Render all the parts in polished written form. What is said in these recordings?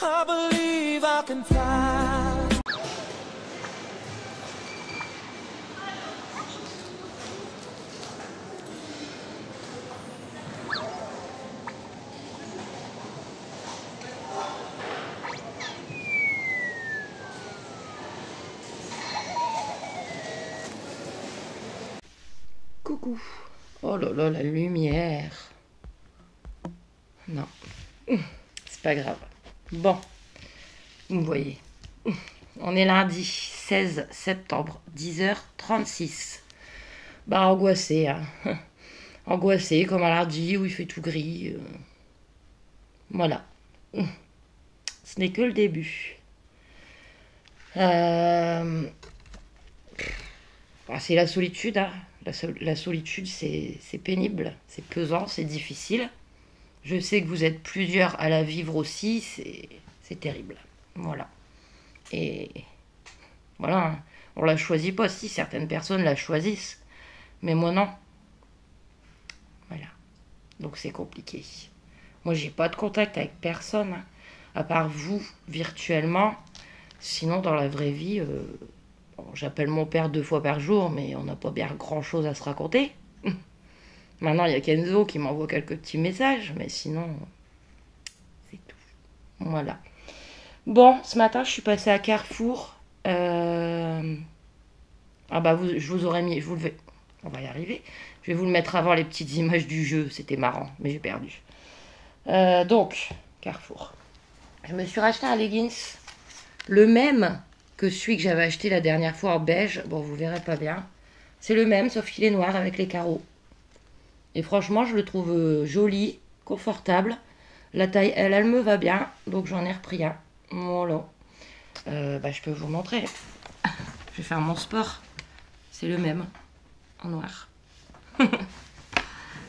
I believe I can fly. Coucou. Oh là là, la lumière. Non, c'est pas grave. Bon, vous me voyez. On est lundi 16 septembre, 10h36. Bah, angoissé, hein. Angoissé, comme un lundi où il fait tout gris. Voilà. Ce n'est que le début. C'est la solitude, hein. La solitude, c'est pénible, c'est pesant, c'est difficile. Je sais que vous êtes plusieurs à la vivre aussi, c'est terrible. Voilà. Et voilà, hein. On la choisit pas. Si, certaines personnes la choisissent, mais moi non. Voilà. Donc c'est compliqué. Moi, j'ai pas de contact avec personne, hein, à part vous, virtuellement. Sinon, dans la vraie vie, bon, j'appelle mon père 2 fois par jour, mais on n'a pas bien grand-chose à se raconter. Maintenant, il y a Kenzo qui m'envoie quelques petits messages, mais sinon, c'est tout. Voilà. Bon, ce matin, je suis passée à Carrefour. Ah bah, je vous aurais mis... On va y arriver. Je vais vous le mettre avant les petites images du jeu. C'était marrant, mais j'ai perdu. Donc, Carrefour. Je me suis racheté un leggings. Le même que celui que j'avais acheté la dernière fois en beige. Bon, vous verrez pas bien. C'est le même, sauf qu'il est noir avec les carreaux. Et franchement, je le trouve joli, confortable. La taille, elle me va bien. Donc, j'en ai repris un. Voilà. Bah, je peux vous montrer. Je vais faire mon sport. C'est le même. En noir.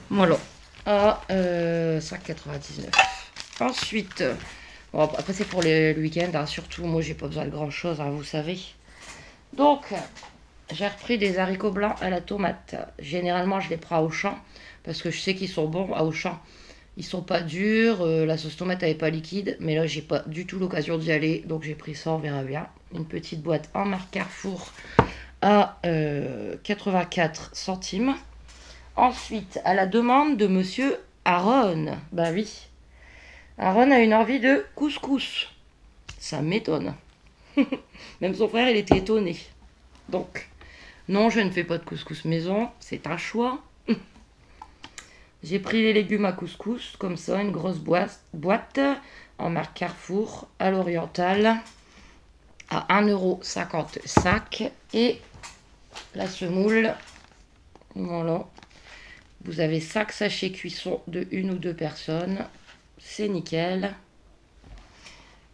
Voilà. À 5,99. Ensuite, bon, après, c'est pour le week-end. Hein, surtout, moi, j'ai pas besoin de grand-chose, hein, vous savez. Donc, j'ai repris des haricots blancs à la tomate. Généralement, je les prends à Auchan. Parce que je sais qu'ils sont bons à Auchan. Ils sont pas durs. La sauce tomate, elle est pas liquide. Mais là, j'ai pas du tout l'occasion d'y aller. Donc, j'ai pris ça, on verra bien. Une petite boîte en marque Carrefour à 84 centimes. Ensuite, à la demande de monsieur Aaron. Bah oui. Aaron a une envie de couscous. Ça m'étonne. Même son frère, il était étonné. Donc, non, je ne fais pas de couscous maison. C'est un choix. J'ai pris les légumes à couscous, comme ça, une grosse boîte en marque Carrefour, à l'Oriental, à 1,55 €. Et la semoule, voilà. Vous avez 5 sachets cuisson de 1 ou 2 personnes. C'est nickel.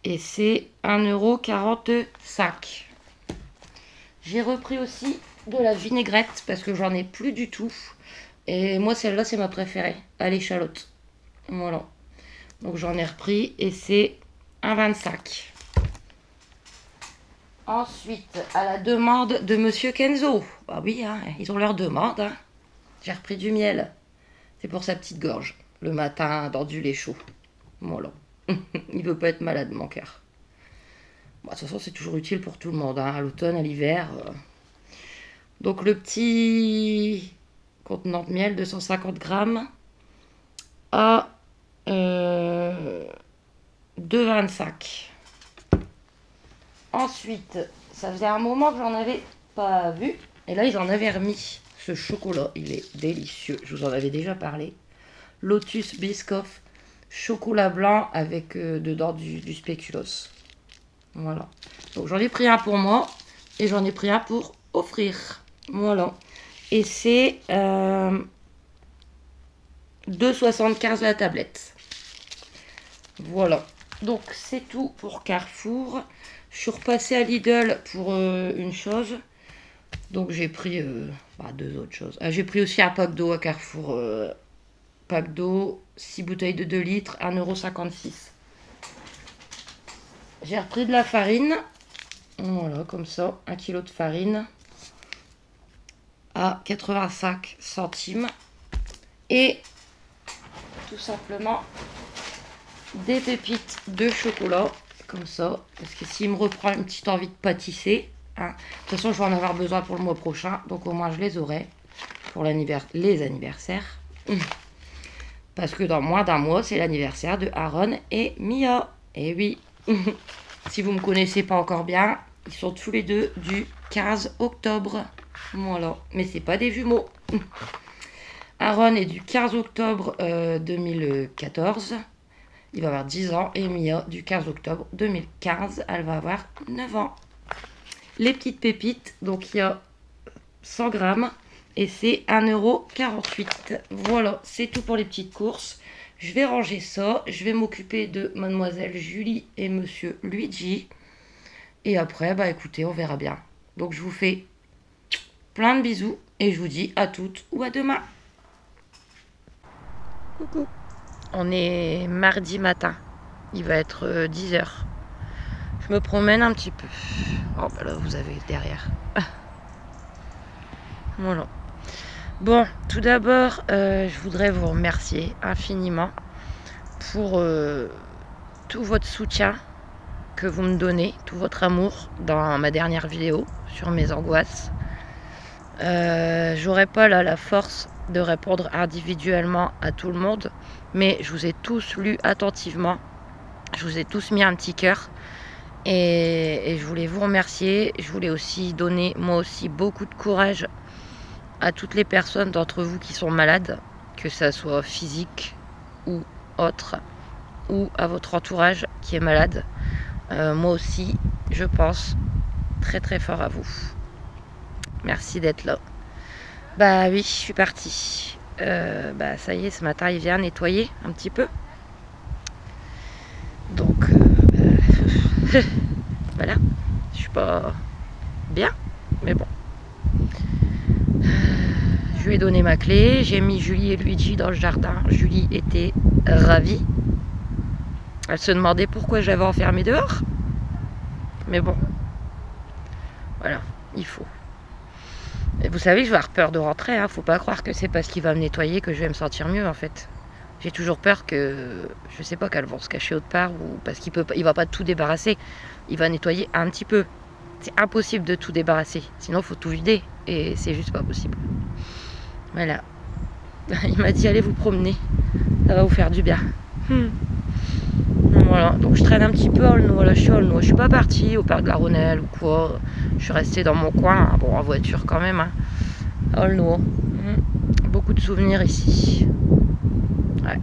Et c'est 1,45 €. J'ai repris aussi de la vinaigrette parce que j'en ai plus du tout. Et moi, celle-là, c'est ma préférée, à l'échalote. Voilà. Donc, j'en ai repris et c'est 1,25 €. Ensuite, à la demande de monsieur Kenzo. Bah oui, hein, ils ont leur demande. Hein. J'ai repris du miel. C'est pour sa petite gorge. Le matin, dans du lait chaud. Voilà. Il veut pas être malade, mon cœur. Bon, de toute façon, c'est toujours utile pour tout le monde. Hein, à l'automne, à l'hiver. Donc, le petit contenant de miel, 250 grammes, à 2,25 €. Ensuite, ça faisait un moment que j'en avais pas vu. Et là, ils en avaient remis. Ce chocolat, il est délicieux. Je vous en avais déjà parlé. Lotus Biscoff, chocolat blanc avec dedans du spéculoos. Voilà. Donc, j'en ai pris un pour moi et j'en ai pris un pour offrir. Voilà. Et c'est 2,75 € la tablette. Voilà. Donc, c'est tout pour Carrefour. Je suis repassée à Lidl pour une chose. Donc, j'ai pris 2 autres choses. J'ai pris aussi un pack d'eau à Carrefour. Pack d'eau, 6 bouteilles de 2 litres, 1,56 €. J'ai repris de la farine. Voilà, comme ça. 1 kg de farine. À 85 centimes. Et tout simplement des pépites de chocolat comme ça. Parce que s'il me reprend une petite envie de pâtisser, hein, de toute façon, je vais en avoir besoin pour le mois prochain. Donc au moins, je les aurai pour les anniversaires. Parce que dans moins d'un mois, c'est l'anniversaire de Aaron et Mia. Et oui, si vous ne me connaissez pas encore bien, ils sont tous les deux du 15 octobre. Voilà, mais c'est pas des jumeaux. Aaron est du 15 octobre 2014. Il va avoir 10 ans. Et Mia du 15 octobre 2015. Elle va avoir 9 ans. Les petites pépites, donc il y a 100 grammes. Et c'est 1,48 €. Voilà, c'est tout pour les petites courses. Je vais ranger ça. Je vais m'occuper de mademoiselle Julie et monsieur Luigi. Et après, bah écoutez, on verra bien. Donc je vous fais plein de bisous. Et je vous dis à toutes ou à demain. Coucou. On est mardi matin. Il va être 10 h. Je me promène un petit peu. Oh bah là, vous avez derrière. Voilà. Bon, tout d'abord, je voudrais vous remercier infiniment pour tout votre soutien que vous me donnez, tout votre amour dans ma dernière vidéo sur mes angoisses. J'aurais pas là la force de répondre individuellement à tout le monde, mais je vous ai tous lu attentivement. Je vous ai tous mis un petit cœur et je voulais vous remercier. Je voulais aussi donner moi aussi beaucoup de courage à toutes les personnes d'entre vous qui sont malades, que ça soit physique ou autre, ou à votre entourage qui est malade. Moi aussi, je pense très très fort à vous. Merci d'être là. Bah oui, je suis partie. Bah ça y est, ce matin il vient nettoyer un petit peu. Donc voilà, je suis pas bien, mais bon. Je lui ai donné ma clé, j'ai mis Julie et Luigi dans le jardin. Julie était ravie. Elle se demandait pourquoi j'avais enfermé dehors. Mais bon, voilà, il faut. Et vous savez, je vais avoir peur de rentrer, hein. Faut pas croire que c'est parce qu'il va me nettoyer que je vais me sentir mieux en fait. J'ai toujours peur que, je sais pas, qu'elles vont se cacher autre part ou parce il va pas tout débarrasser. Il va nettoyer un petit peu. C'est impossible de tout débarrasser. Sinon, il faut tout vider et c'est juste pas possible. Voilà. Il m'a dit allez vous promener, ça va vous faire du bien. Voilà, donc je traîne un petit peu à Aulnoy. Là je suis à Aulnoy. Je suis pas partie au parc de la Rhônelle ou quoi. Je suis restée dans mon coin, bon en voiture quand même, hein, à Aulnoy. Beaucoup de souvenirs ici. Ouais.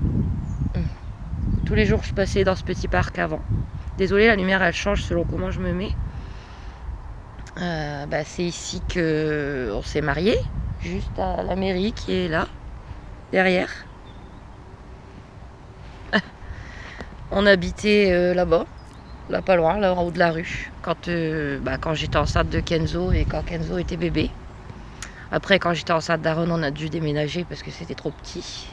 Tous les jours je passais dans ce petit parc avant. Désolée, la lumière elle change selon comment je me mets. Bah, c'est ici que on s'est mariés, juste à la mairie qui est là, derrière. On habitait là-bas, là pas loin, là en haut de la rue, quand j'étais enceinte de Kenzo et quand Kenzo était bébé. Après, quand j'étais enceinte d'Aaron, on a dû déménager parce que c'était trop petit.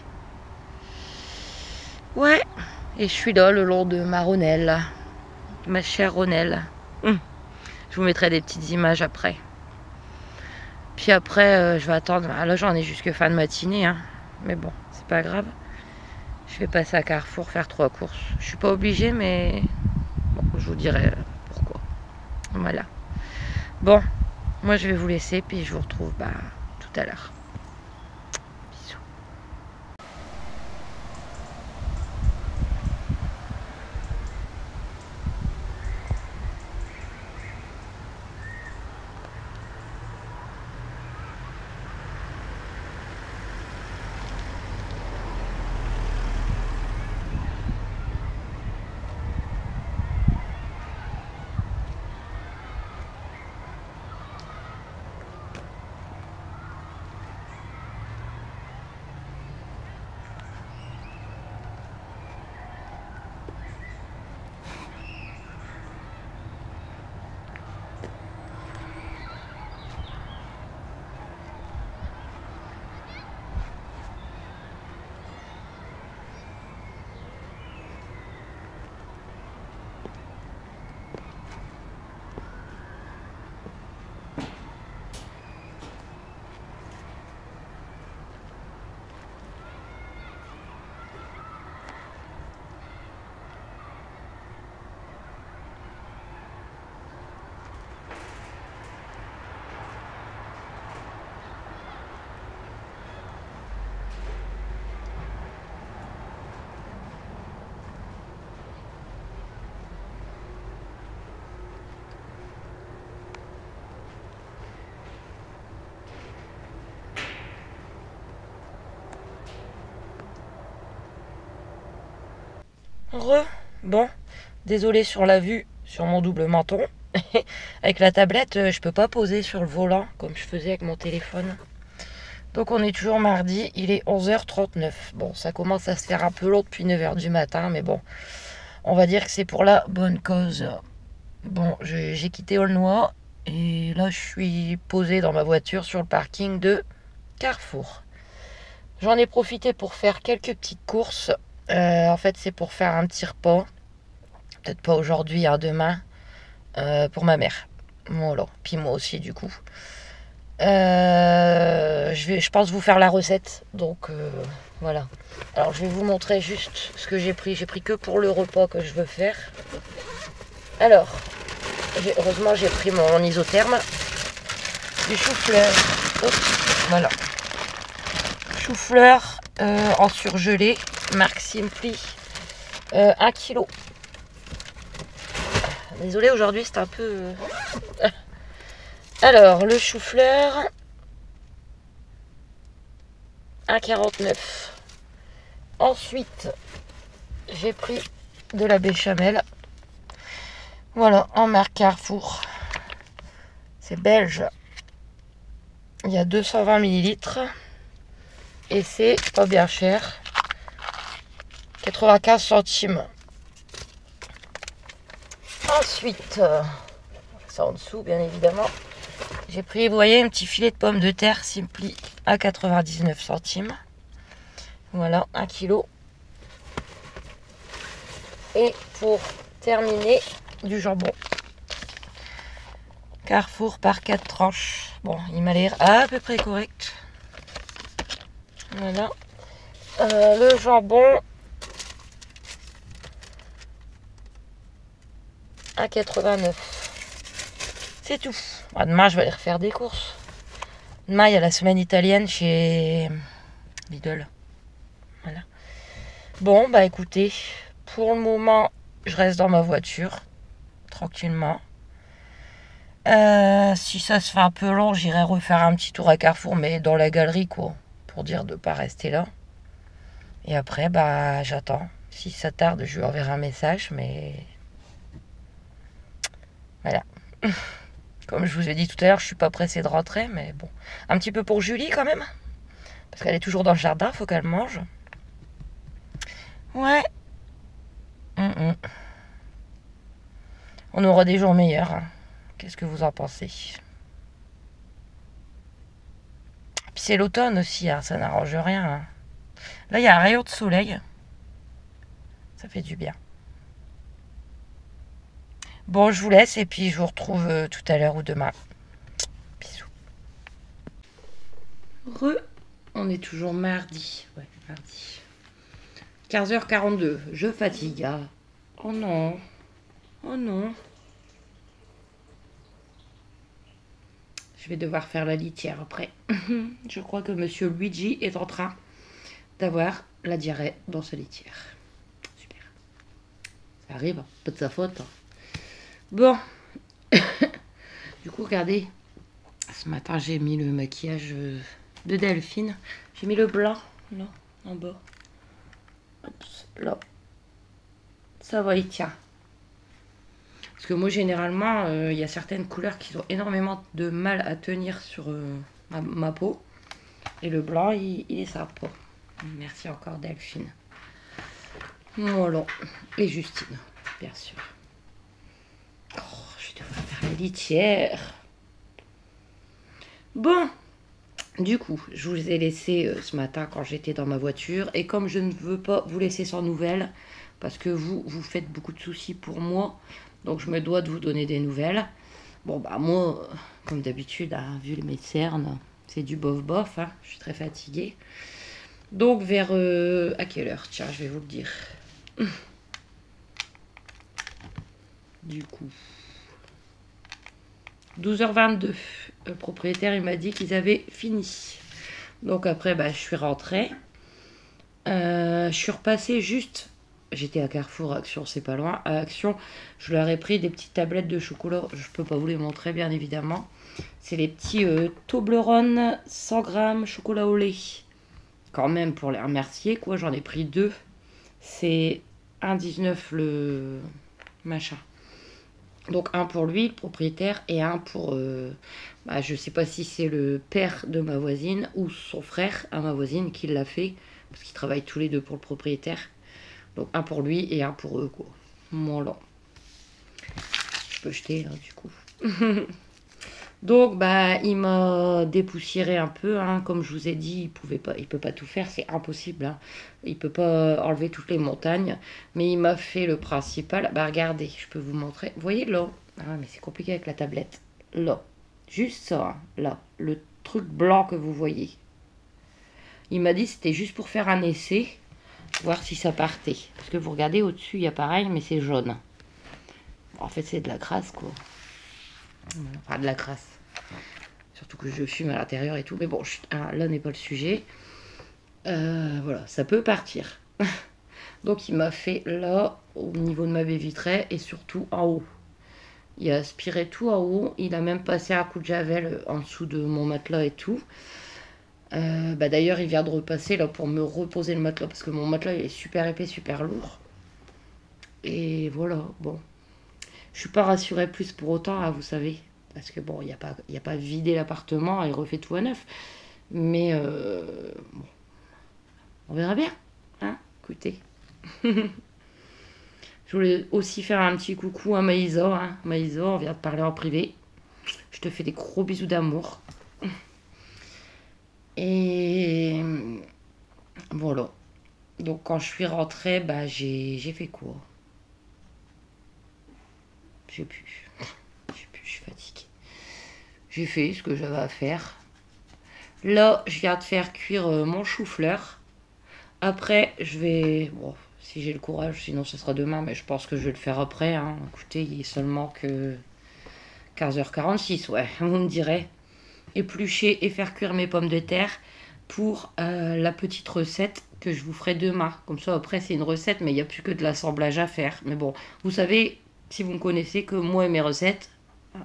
Ouais, et je suis là le long de ma Rhônelle, ma chère Rhônelle. Je vous mettrai des petites images après. Puis après, je vais attendre. Ah, là, j'en ai jusque fin de matinée, hein. Mais bon, c'est pas grave. Je vais passer à Carrefour faire 3 courses. Je suis pas obligée, mais bon, je vous dirai pourquoi. Voilà. Bon, moi, je vais vous laisser, puis je vous retrouve tout à l'heure. Bisous. Bon, désolé sur la vue, sur mon double menton. Avec la tablette, je peux pas poser sur le volant comme je faisais avec mon téléphone. Donc on est toujours mardi, il est 11h39. Bon, ça commence à se faire un peu long depuis 9h du matin, mais bon, on va dire que c'est pour la bonne cause. Bon, j'ai quitté Aulnoy et là je suis posée dans ma voiture sur le parking de Carrefour. J'en ai profité pour faire quelques petites courses. En fait, c'est pour faire un petit repas. Peut-être pas aujourd'hui, hein, demain. Pour ma mère. Voilà. Puis moi aussi, du coup. Je pense vous faire la recette. Donc, voilà. Alors, je vais vous montrer juste ce que j'ai pris. J'ai pris que pour le repas que je veux faire. Alors, heureusement, j'ai pris mon isotherme. Du chou-fleur. Voilà. Chou-fleur en surgelé, marque Simply, 1 kg. Désolée, aujourd'hui c'est un peu... Alors, le chou-fleur, 1,49 €. Ensuite, j'ai pris de la béchamel. Voilà, en marque Carrefour. C'est belge. Il y a 220 ml. Et c'est pas bien cher. 95 centimes. Ensuite, ça en dessous, bien évidemment. J'ai pris, vous voyez, un petit filet de pommes de terre Simply à 99 centimes. Voilà, 1 kg. Et pour terminer, du jambon. Carrefour par 4 tranches. Bon, il m'a l'air à peu près correct. Voilà. Le jambon, 1,89 €. C'est tout. Demain, je vais aller refaire des courses. Demain, il y a la semaine italienne chez Lidl. Voilà. Bon, bah écoutez, pour le moment, je reste dans ma voiture, tranquillement. Si ça se fait un peu long, j'irai refaire un petit tour à Carrefour, mais dans la galerie, quoi. Pour dire de ne pas rester là. Et après, bah, j'attends. Si ça tarde, je lui enverrai un message, mais... Voilà. Comme je vous ai dit tout à l'heure, je suis pas pressée de rentrer, mais bon. Un petit peu pour Julie, quand même. Parce qu'elle est toujours dans le jardin, faut qu'elle mange. Ouais. On aura des jours meilleurs. Hein. Qu'est-ce que vous en pensez? Puis c'est l'automne aussi, hein, ça n'arrange rien. Hein. Là, il y a un rayon de soleil. Ça fait du bien. Bon, je vous laisse et puis je vous retrouve tout à l'heure ou demain. Bisous. On est toujours mardi. Ouais, mardi. 15h42. Je fatigue. Ah. Oh non. Oh non. Je vais devoir faire la litière après. Je crois que Monsieur Luigi est en train d'avoir la diarrhée dans sa litière. Super. Ça arrive, pas de sa faute. Hein. Bon. Du coup, regardez. Ce matin, j'ai mis le maquillage de Delphine. J'ai mis le blanc, là, en bas. Là. Ça va, il tient. Parce que moi, généralement, il y a certaines couleurs qui ont énormément de mal à tenir sur ma peau. Et le blanc, il est sympa. Merci encore Delphine. Voilà. Et Justine, bien sûr. Oh, je vais devoir faire la litière. Bon. Du coup, je vous ai laissé ce matin quand j'étais dans ma voiture. Et comme je ne veux pas vous laisser sans nouvelles, parce que vous faites beaucoup de soucis pour moi, donc je me dois de vous donner des nouvelles. Bon, bah moi, comme d'habitude, hein, vu mes cernes, c'est du bof-bof. Hein, je suis très fatiguée. Donc vers... à quelle heure? Tiens, je vais vous le dire. Du coup... 12h22. Le propriétaire, il m'a dit qu'ils avaient fini. Donc après, bah, je suis rentrée. Je suis repassée juste... J'étais à Carrefour, Action, c'est pas loin. À Action, je leur ai pris des petites tablettes de chocolat. Je peux pas vous les montrer, bien évidemment. C'est les petits Toblerone 100 grammes chocolat au lait. Quand même, pour les remercier, quoi. J'en ai pris 2. C'est 1,19 le machin. Donc un pour lui, le propriétaire, et un pour... je sais pas si c'est le père de ma voisine ou son frère à ma voisine qui l'a fait, parce qu'ils travaillent tous les deux pour le propriétaire. Donc un pour lui et un pour eux, quoi. Voilà. Je peux jeter, là, du coup. Donc, il m'a dépoussiéré un peu, hein. Comme je vous ai dit, il peut pas tout faire, c'est impossible, hein. Il peut pas enlever toutes les montagnes, mais il m'a fait le principal. Regardez, je peux vous montrer. Vous voyez là? Ah, mais c'est compliqué avec la tablette. Là, juste ça, hein. Là, le truc blanc que vous voyez. Il m'a dit que c'était juste pour faire un essai, voir si ça partait. Parce que vous regardez au-dessus, il y a pareil, mais c'est jaune. En fait, c'est de la crasse, quoi. Enfin, de la crasse. Surtout que je fume à l'intérieur et tout. Mais bon, là n'est pas le sujet. Voilà, ça peut partir. Donc, il m'a fait là, au niveau de ma baie vitrée, et surtout en haut. Il a aspiré tout en haut. Il a même passé un coup de javel en dessous de mon matelas et tout. D'ailleurs, il vient de repasser là pour me reposer le matelas. Parce que mon matelas, il est super épais, super lourd. Et voilà, bon. Je suis pas rassurée plus pour autant, hein, vous savez. Parce que bon, il n'y a pas vidé l'appartement et refait tout à neuf. Mais bon, on verra bien. Hein, écoutez. Je voulais aussi faire un petit coucou à Maïsa. Hein. Maïsa, on vient de parler en privé. Je te fais des gros bisous d'amour. Et voilà. Donc quand je suis rentrée, j'ai fait quoi? Je sais plus, je suis fatiguée. J'ai fait ce que j'avais à faire. Là, je viens de faire cuire mon chou-fleur. Après, je vais... Bon, si j'ai le courage, sinon ce sera demain, mais je pense que je vais le faire après. Hein. Écoutez, il est seulement que 15h46, ouais, vous me direz. Éplucher et faire cuire mes pommes de terre pour la petite recette que je vous ferai demain. Comme ça, après, c'est une recette, mais il n'y a plus que de l'assemblage à faire. Mais bon, vous savez... Si vous me connaissez, que moi et mes recettes,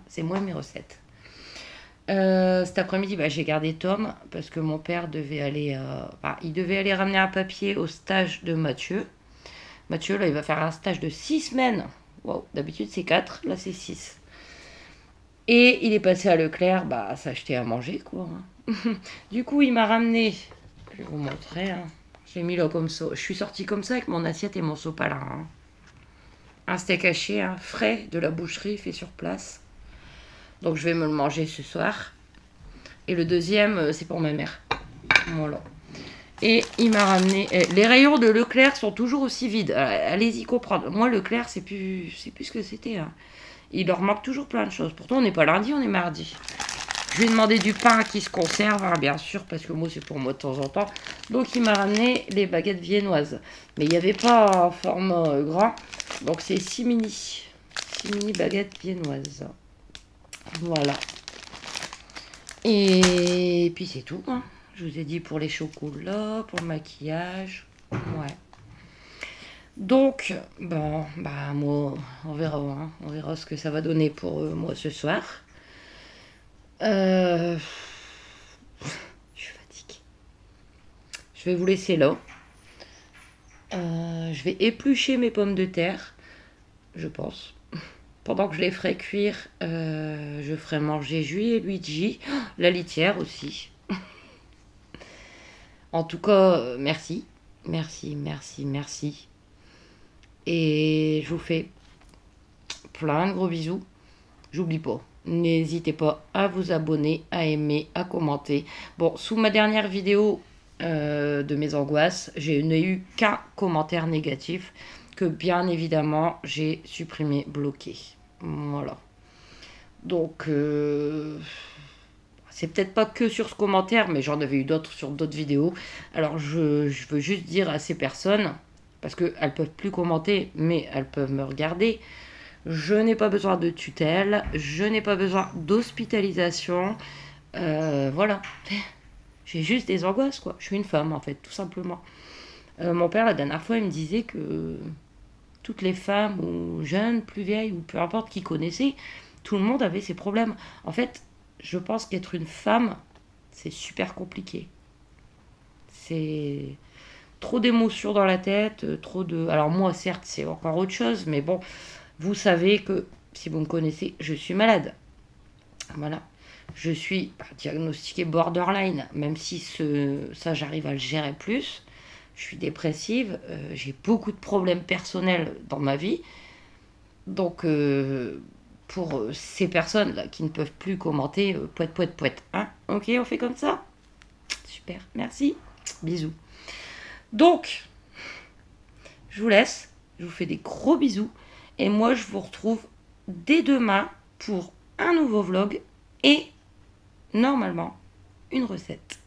c'est moi et mes recettes. Cet après-midi, j'ai gardé Tom parce que mon père devait aller, il devait aller ramener un papier au stage de Mathieu. Mathieu, là, il va faire un stage de 6 semaines. Wow, d'habitude c'est 4, là c'est 6. Et il est passé à Leclerc, s'acheter à manger, quoi. Hein. Du coup, il m'a ramené, je vais vous montrer, hein. J'ai mis là comme ça. Je suis sortie comme ça avec mon assiette et mon sopalin. Hein. Un steak haché, hein, frais de la boucherie, fait sur place. Donc je vais me le manger ce soir. Et le deuxième, c'est pour ma mère. Voilà. Et il m'a ramené... les rayons de Leclerc sont toujours aussi vides. Allez-y comprendre. Moi, Leclerc, c'est plus ce que c'était. Hein. Il leur manque toujours plein de choses. Pourtant, on n'est pas lundi, on est mardi. Je lui ai demandé du pain qui se conserve, hein, bien sûr, parce que moi, c'est pour moi de temps en temps. Donc, il m'a ramené les baguettes viennoises. Mais il n'y avait pas un format grand. Donc, c'est 6 mini baguettes viennoises. Voilà. Et puis, c'est tout. Hein. Je vous ai dit pour les chocolats, pour le maquillage. Ouais. Donc, bon, moi, on verra. Hein. On verra ce que ça va donner pour moi ce soir. Je suis fatiguée. Je vais vous laisser là. Je vais éplucher mes pommes de terre, je pense. Pendant que je les ferai cuire, je ferai manger Julie et Luigi, la litière aussi. En tout cas, merci. Merci. Et je vous fais plein de gros bisous. J'oublie pas. N'hésitez pas à vous abonner, à aimer, à commenter. Bon, sous ma dernière vidéo de mes angoisses, je n'ai eu qu'un commentaire négatif que bien évidemment j'ai supprimé, bloqué. Voilà. Donc, c'est peut-être pas que sur ce commentaire, mais j'en avais eu d'autres sur d'autres vidéos. Alors, je veux juste dire à ces personnes, parce qu'elles peuvent plus commenter, mais elles peuvent me regarder. Je n'ai pas besoin de tutelle, je n'ai pas besoin d'hospitalisation. Voilà. J'ai juste des angoisses, quoi. Je suis une femme, en fait, tout simplement. Mon père, la dernière fois, il me disait que toutes les femmes, ou jeunes, plus vieilles, ou peu importe qui connaissait, tout le monde avait ses problèmes. En fait, je pense qu'être une femme, c'est super compliqué. C'est trop d'émotions dans la tête, trop de... Alors moi, certes, c'est encore autre chose, mais bon, vous savez que, si vous me connaissez, je suis malade. Voilà. Je suis diagnostiquée borderline, même si ça, j'arrive à le gérer plus. Je suis dépressive, j'ai beaucoup de problèmes personnels dans ma vie. Donc, pour ces personnes-là qui ne peuvent plus commenter, poète, poète, poète. Hein, ok, on fait comme ça? Super, merci. Bisous. Donc, je vous laisse. Je vous fais des gros bisous. Et moi, je vous retrouve dès demain pour un nouveau vlog et, normalement, une recette.